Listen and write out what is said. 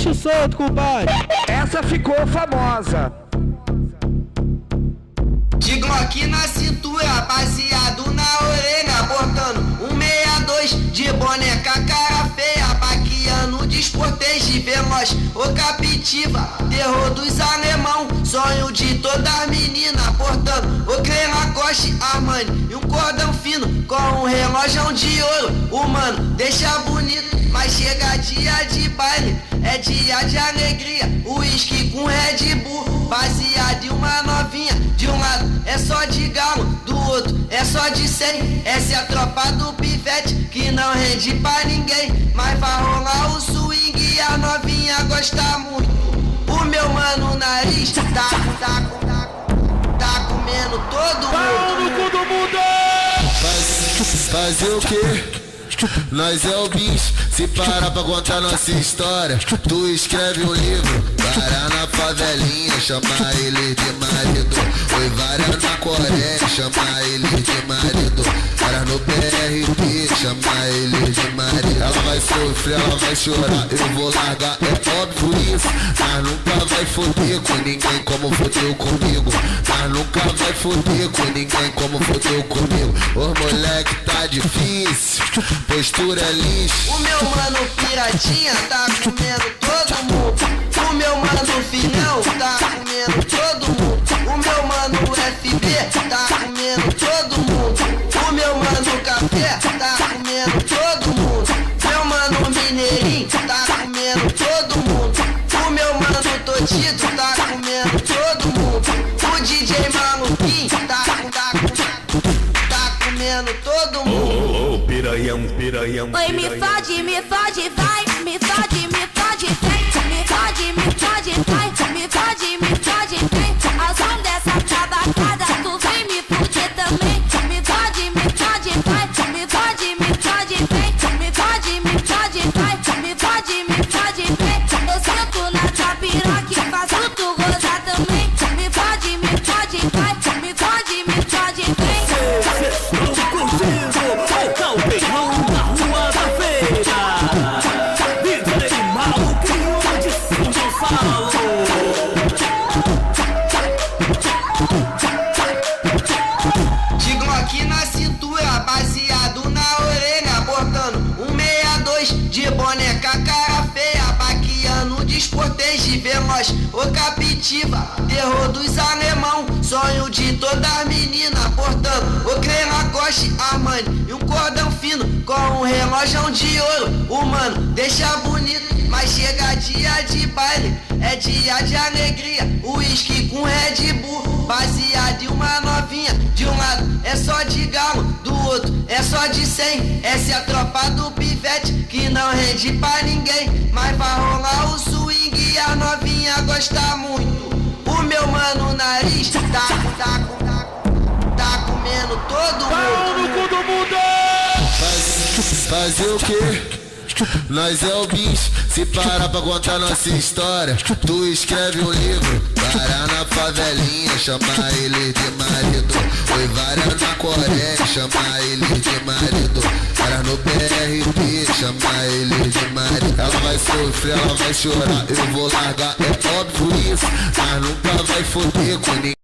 Deixa o solto, compadre. Essa ficou famosa. De Glock na cintura, baseado na orelha, portando 162 de boneca cara feia, baqueando desportege veloz, o captiva, terror dos alemão, sonho de toda menina, portando o Clé Lacoste Armani e um cordão fino com um relógio de ouro. O mano deixa bonito, mas chega dia de baile, é dia de alegria, uísque com Red Bull, baseado em uma novinha. De um lado é só de galo, do outro é só de 100. Essa é a tropa do pivete que não rende pra ninguém, mas vai rolar o swing e a novinha gosta muito. O meu mano nariz tá comendo todo mundo. No cu do mundo! Fazer o quê? Nós é o bicho, se parar pra contar nossa história, tu escreve um livro, para na favelinha, chama ele de marido. Oi, várias na Coreia, chama ele de marido. Para no BRT, chama ele de marido. Ela vai sofrer, ela vai chorar, eu vou largar, é óbvio isso. Mas nunca vai foder com ninguém como fodeu comigo. Mas nunca vai foder com ninguém como fodeu comigo. Ô moleque, tá difícil, postura é lixo. O meu mano Piratinha tá comendo todo mundo. O meu mano Filhão tá comendo todo mundo. O meu mano FB tá comendo todo mundo. O meu mano Café tá comendo todo mundo. Meu mano Mineirinho tá comendo todo mundo. O meu mano Totito tá comendo todo mundo. O DJ Maluquinho tá comendo todo mundo. Piranhão. Oi, me fode, vai, me fode, vem. Me fode, vai, me fode, vem. Ao som dessa tabacada, tu vem me fuder também. Me fode, vai, me fode, vem. Me fode, vai, me fode, vem. Eu sento na tua piroca e faço tu gozar também. Me fode, vai, me fode, vem. Estou curtindo o calpeirão na rua da feira. DJ Maluquinho de São Gonçalo. De Glock na cintura, baseado na orelha, portando 162 de boneca cara feia, baqueando desportege veloz, o captiva, terror dos alemão, sonho de toda menina, portando o Clé Lacoste Armani e um cordão fino com um relógio de ouro. O mano deixa bonito, mas chega dia de baile, é dia de alegria, uísque com Red Bull, baseado em uma novinha. De um lado é só de galo, do outro é só de 100. Essa é a tropa do pivete que não rende pra ninguém, mas vai rolar o swing e a novinha gosta muito. O meu mano nariz tá comendo todo mundo. No cu do mundo! Fazer o quê? Nós é o bicho, se parar pra contar nossa história, tu escreve um livro, para na favelinha, chama ele de marido. Oi, várias na Coreia, chama ele de marido. Para no BRT, chama ele de marido. Ela vai sofrer, ela vai chorar, eu vou largar, é óbvio isso. Mas nunca vai foder com ninguém.